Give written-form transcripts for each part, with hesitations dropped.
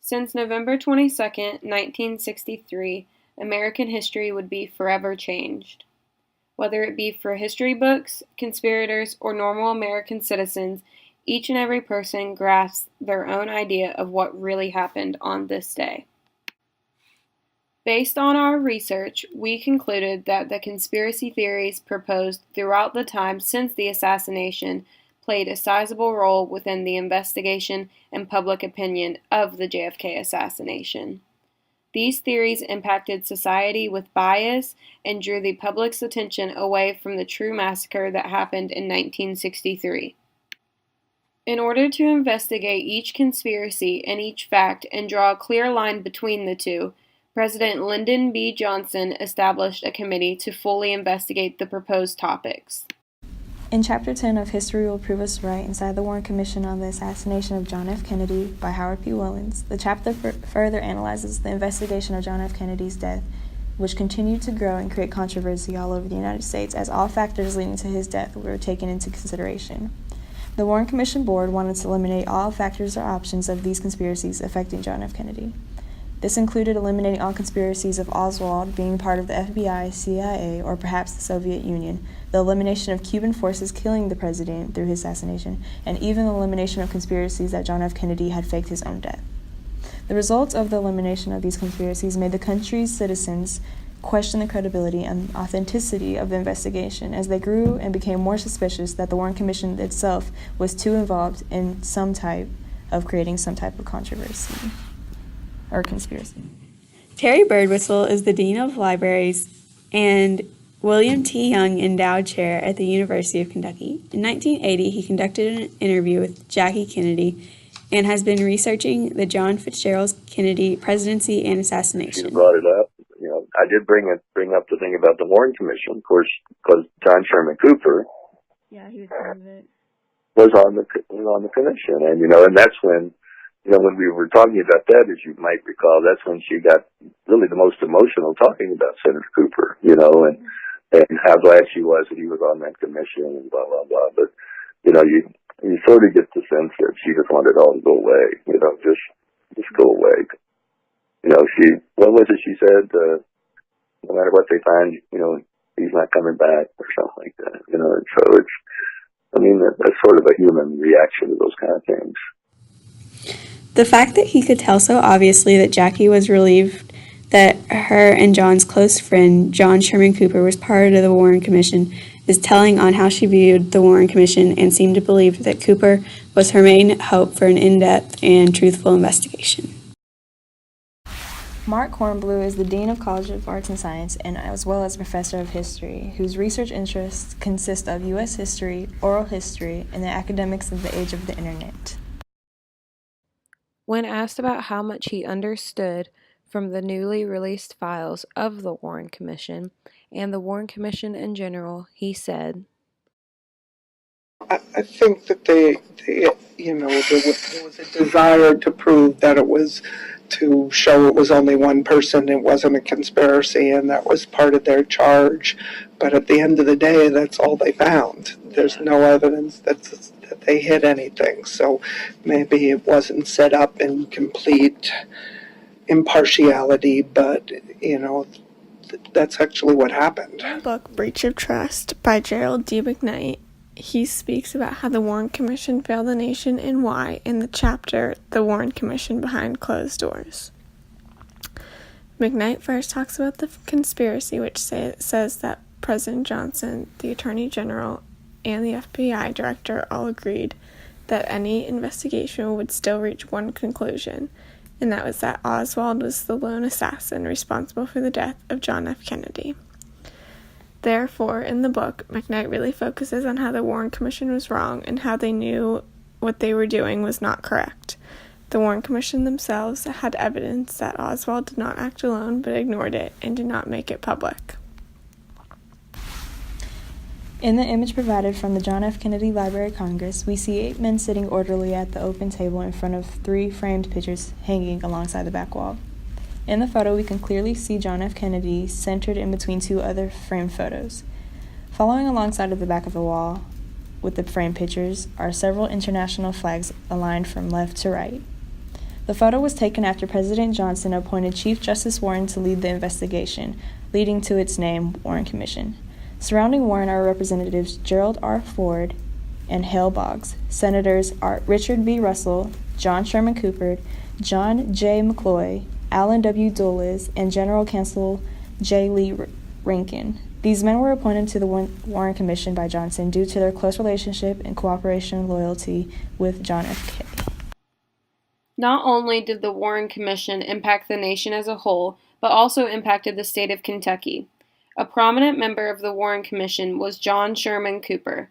Since November 22, 1963, American history would be forever changed. Whether it be for history books, conspirators, or normal American citizens, each and every person grasps their own idea of what really happened on this day. Based on our research, we concluded that the conspiracy theories proposed throughout the time since the assassination played a sizable role within the investigation and public opinion of the JFK assassination. These theories impacted society with bias and drew the public's attention away from the true massacre that happened in 1963. In order to investigate each conspiracy and each fact and draw a clear line between the two, President Lyndon B. Johnson established a committee to fully investigate the proposed topics. In Chapter 10 of History Will Prove Us Right, inside the Warren Commission on the Assassination of John F. Kennedy by Howard P. Willens, the chapter further analyzes the investigation of John F. Kennedy's death, which continued to grow and create controversy all over the United States as all factors leading to his death were taken into consideration. The Warren Commission Board wanted to eliminate all factors or options of these conspiracies affecting John F. Kennedy. This included eliminating all conspiracies of Oswald being part of the FBI, CIA, or perhaps the Soviet Union, the elimination of Cuban forces killing the president through his assassination, and even the elimination of conspiracies that John F. Kennedy had faked his own death. The results of the elimination of these conspiracies made the country's citizens question the credibility and authenticity of the investigation as they grew and became more suspicious that the Warren Commission itself was too involved in creating some type of controversy or conspiracy. Terry Birdwhistle is the Dean of Libraries and William T. Young Endowed Chair at the University of Kentucky. In 1980, he conducted an interview with Jackie Kennedy and has been researching the John Fitzgerald Kennedy presidency and assassination. You brought it up. I did bring up the thing about the Warren Commission, of course, because John Sherman Cooper, he was part of it, was on the commission, and that's when. When we were talking about that, as you might recall, that's when she got really the most emotional talking about Senator Cooper, and how glad she was that he was on that commission and blah, blah, blah. But, you sort of get the sense that she just wanted it all to go away, just go away. What was it she said? No matter what they find, he's not coming back or something like that, and so that's sort of a human reaction to those kind of things. The fact that he could tell so obviously that Jackie was relieved that her and John's close friend, John Sherman Cooper, was part of the Warren Commission is telling on how she viewed the Warren Commission and seemed to believe that Cooper was her main hope for an in-depth and truthful investigation. Mark Hornblue is the Dean of College of Arts and Science and as well as Professor of History, whose research interests consist of U.S. history, oral history, and the academics of the age of the Internet. When asked about how much he understood from the newly released files of the Warren Commission and the Warren Commission in general, he said, I think that there was a desire to prove that it was to show it was only one person, it wasn't a conspiracy, and that was part of their charge. But at the end of the day, that's all they found. There's no evidence that they hid anything. So maybe it wasn't set up in complete impartiality, but, that's actually what happened. In the book Breach of Trust by Gerald D. McKnight, he speaks about how the Warren Commission failed the nation and why in the chapter, The Warren Commission Behind Closed Doors. McKnight first talks about the conspiracy, which says that President Johnson, the Attorney General, and the FBI Director all agreed that any investigation would still reach one conclusion, and that was that Oswald was the lone assassin responsible for the death of John F. Kennedy. Therefore, in the book, McKnight really focuses on how the Warren Commission was wrong and how they knew what they were doing was not correct. The Warren Commission themselves had evidence that Oswald did not act alone but ignored it and did not make it public. In the image provided from the John F. Kennedy Library of Congress, we see 8 men sitting orderly at the open table in front of 3 framed pictures hanging alongside the back wall. In the photo, we can clearly see John F. Kennedy centered in between 2 other framed photos. Following alongside of the back of the wall with the framed pictures are several international flags aligned from left to right. The photo was taken after President Johnson appointed Chief Justice Warren to lead the investigation, leading to its name, Warren Commission. Surrounding Warren are Representatives Gerald R. Ford and Hale Boggs, Senators Richard B. Russell, John Sherman Cooper, John J. McCloy, Alan W. Dulles, and General Counsel J. Lee Rankin. These men were appointed to the Warren Commission by Johnson due to their close relationship and cooperation and loyalty with John F. Kennedy. Not only did the Warren Commission impact the nation as a whole, but also impacted the state of Kentucky. A prominent member of the Warren Commission was John Sherman Cooper.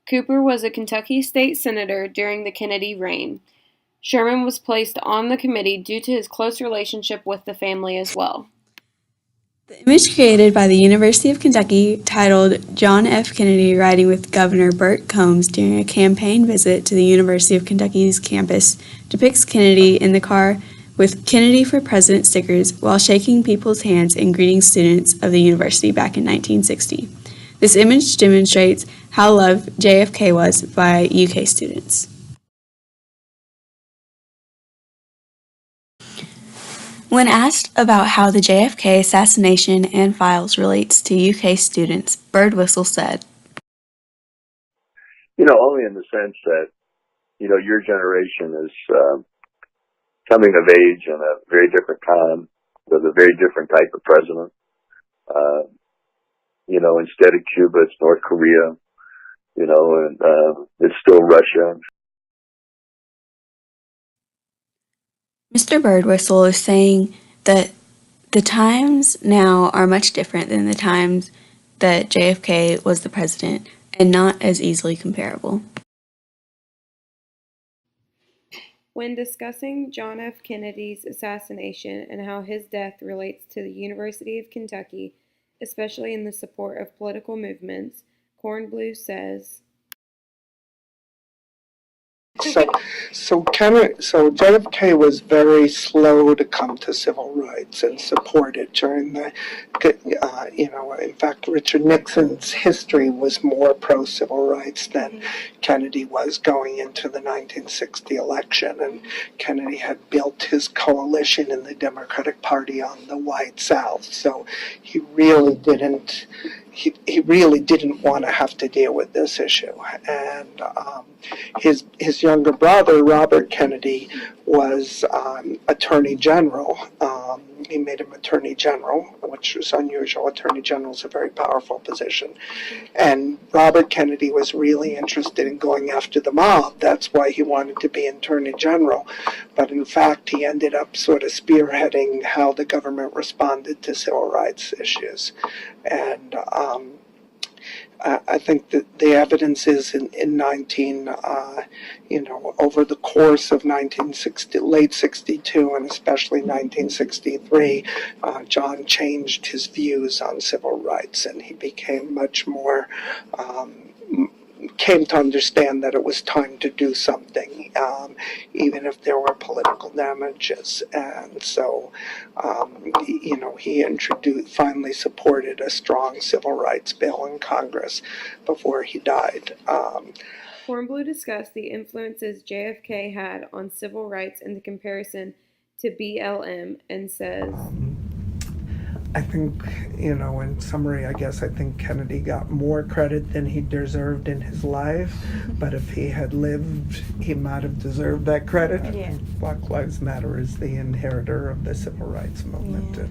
Cooper was a Kentucky state senator during the Kennedy reign. Sherman was placed on the committee due to his close relationship with the family as well. The image created by the University of Kentucky, titled John F. Kennedy riding with Governor Burt Combs during a campaign visit to the University of Kentucky's campus, depicts Kennedy in the car with Kennedy for President stickers while shaking people's hands and greeting students of the university back in 1960. This image demonstrates how loved JFK was by UK students. When asked about how the JFK assassination and files relates to UK students, Birdwhistle said, Only in the sense that, your generation is coming of age in a very different time with a very different type of president. Instead of Cuba, it's North Korea, and it's still Russia. Mr. Birdwhistle is saying that the times now are much different than the times that JFK was the president and not as easily comparable. When discussing John F. Kennedy's assassination and how his death relates to the University of Kentucky, especially in the support of political movements, Kornblue says, So JFK was very slow to come to civil rights and support it during the, in fact, Richard Nixon's history was more pro-civil rights than Kennedy was going into the 1960 election. And Kennedy had built his coalition in the Democratic Party on the white South. So he really didn't want to have to deal with this issue. And his younger brother, Robert Kennedy, was Attorney General. He made him Attorney General, which was unusual. Attorney General is a very powerful position. And Robert Kennedy was really interested in going after the mob. That's why he wanted to be Attorney General. But in fact, he ended up sort of spearheading how the government responded to civil rights issues. And I think that the evidence is in over the course of late 62 and especially 1963, John changed his views on civil rights and he became much more, came to understand that it was time to do something, even if there were political damages. And so, he finally supported a strong civil rights bill in Congress before he died. Kornblue discussed the influences JFK had on civil rights in the comparison to BLM and says, I think, in summary, I think Kennedy got more credit than he deserved in his life, but if he had lived, he might have deserved that credit. Yeah. Black Lives Matter is the inheritor of the civil rights movement. It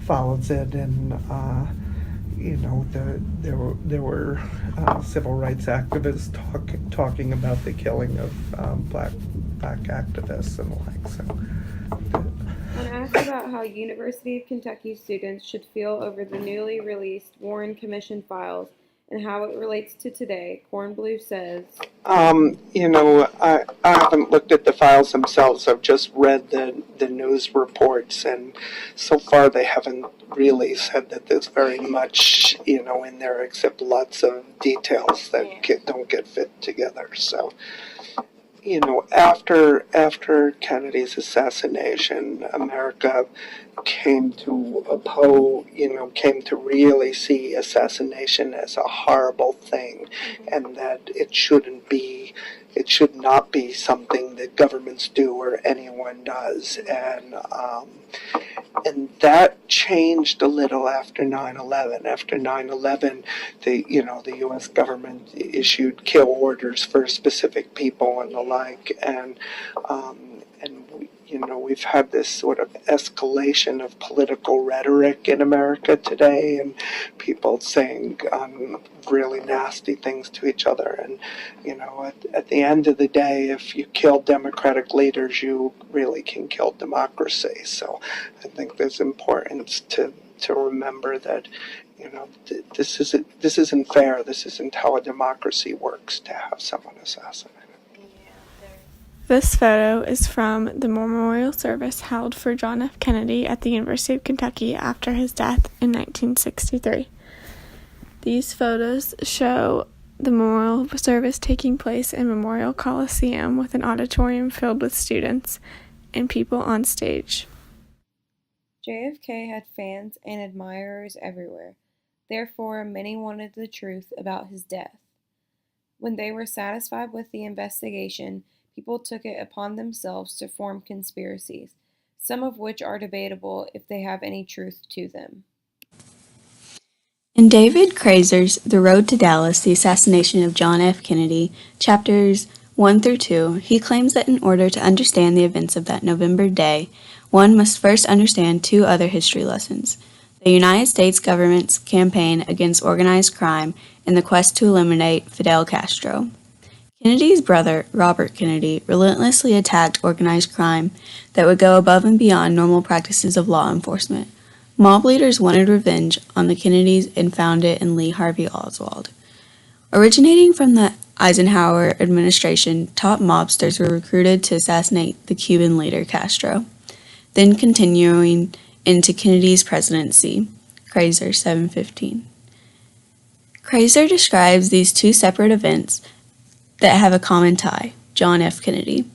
follows it, and there were civil rights activists talking about the killing of black activists and the like. So. When asked about how University of Kentucky students should feel over the newly released Warren Commission files and how it relates to today, Kornblue says, I haven't looked at the files themselves. I've just read the news reports, and so far they haven't really said that there's very much, in there except lots of details that don't get fit together. So, after Kennedy's assassination, America came to really see assassination as a horrible thing, and that it shouldn't be it should not be something that governments do or anyone does. And that changed a little after 9/11. After 9/11, the U.S. government issued kill orders for specific people and the like, we've had this sort of escalation of political rhetoric in America today, and people saying really nasty things to each other. And at the end of the day, if you kill democratic leaders, you really can kill democracy. So I think there's importance to remember that this isn't fair. This isn't how a democracy works, to have someone assassinated. This photo is from the memorial service held for John F. Kennedy at the University of Kentucky after his death in 1963. These photos show the memorial service taking place in Memorial Coliseum with an auditorium filled with students and people on stage. JFK had fans and admirers everywhere. Therefore, many wanted the truth about his death. When they were satisfied with the investigation, people took it upon themselves to form conspiracies, some of which are debatable if they have any truth to them. In David Krazer's The Road to Dallas, The Assassination of John F. Kennedy, chapters 1 through 2, he claims that in order to understand the events of that November day, one must first understand two other history lessons: the United States government's campaign against organized crime and the quest to eliminate Fidel Castro. Kennedy's brother, Robert Kennedy, relentlessly attacked organized crime that would go above and beyond normal practices of law enforcement. Mob leaders wanted revenge on the Kennedys and found it in Lee Harvey Oswald. Originating from the Eisenhower administration, top mobsters were recruited to assassinate the Cuban leader Castro, then continuing into Kennedy's presidency. Krazer, 715. Krazer describes these two separate events that have a common tie: John F. Kennedy.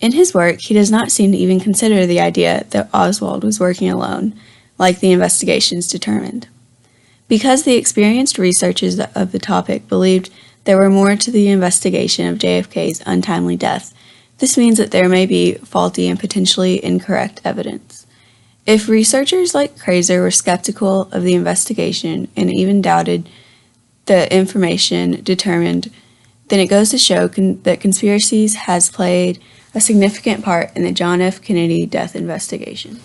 In his work, he does not seem to even consider the idea that Oswald was working alone, like the investigations determined. Because the experienced researchers of the topic believed there were more to the investigation of JFK's untimely death, this means that there may be faulty and potentially incorrect evidence. If researchers like Krazer were skeptical of the investigation and even doubted the information determined, then it goes to show that conspiracies has played a significant part in the John F. Kennedy death investigation.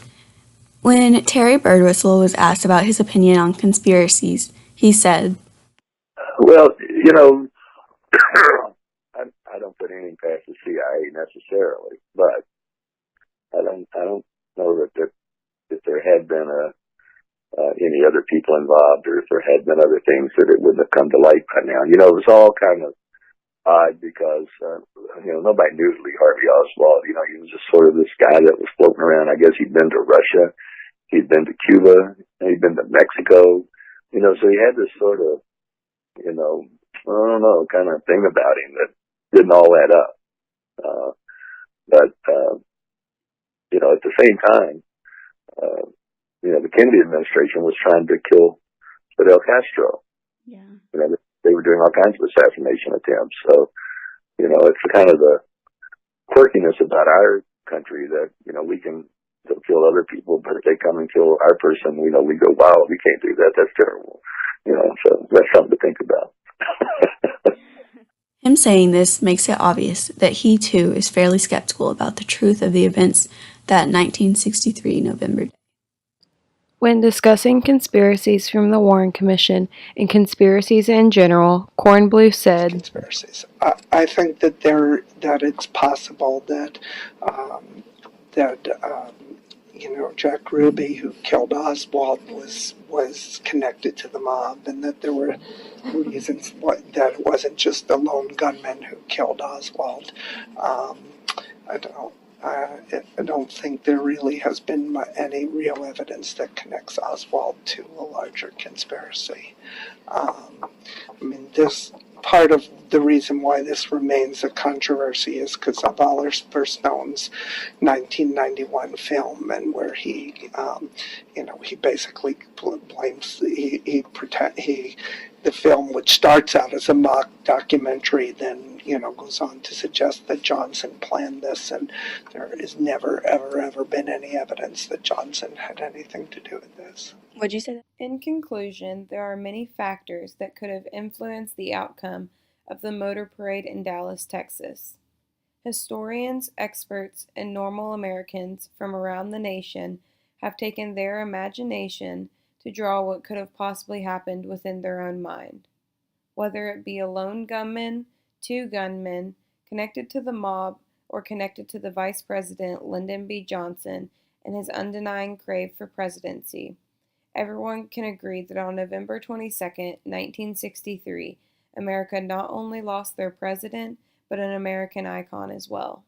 When Terry Birdwhistle was asked about his opinion on conspiracies, he said, Well, I don't put anything past the CIA necessarily, but I don't know that if there had been any other people involved, or if there had been other things, that it wouldn't have come to light by now. It was all kind of odd because, nobody knew Lee Harvey Oswald. He was just sort of this guy that was floating around. I guess he'd been to Russia, he'd been to Cuba, he'd been to Mexico, so he had this sort of, I don't know, kind of thing about him that didn't all add up. But at the same time, the Kennedy administration was trying to kill Fidel Castro. Yeah. They were doing all kinds of assassination attempts. So, it's kind of the quirkiness about our country that, we can kill other people, but if they come and kill our person, we go, wow, we can't do that. That's terrible. So that's something to think about. Him saying this makes it obvious that he too is fairly skeptical about the truth of the events that 1963 November day. When discussing conspiracies from the Warren Commission and conspiracies in general, Kornblue said, Conspiracies. I think that it's possible that Jack Ruby, who killed Oswald, was connected to the mob, and that there were reasons that it wasn't just the lone gunman who killed Oswald. I don't think there really has been any real evidence that connects Oswald to a larger conspiracy. This part of the reason why this remains a controversy is because of Oliver Stone's 1991 film, and where he basically blames, he the film, which starts out as a mock documentary, then, goes on to suggest that Johnson planned this, and there has never, ever, ever been any evidence that Johnson had anything to do with this. Would you say that? In conclusion, there are many factors that could have influenced the outcome of the motor parade in Dallas, Texas. Historians, experts, and normal Americans from around the nation have taken their imagination to draw what could have possibly happened within their own mind. Whether it be a lone gunman, two gunmen, connected to the mob, or connected to the Vice President Lyndon B. Johnson and his undenying crave for presidency, everyone can agree that on November 22, 1963, America not only lost their president, but an American icon as well.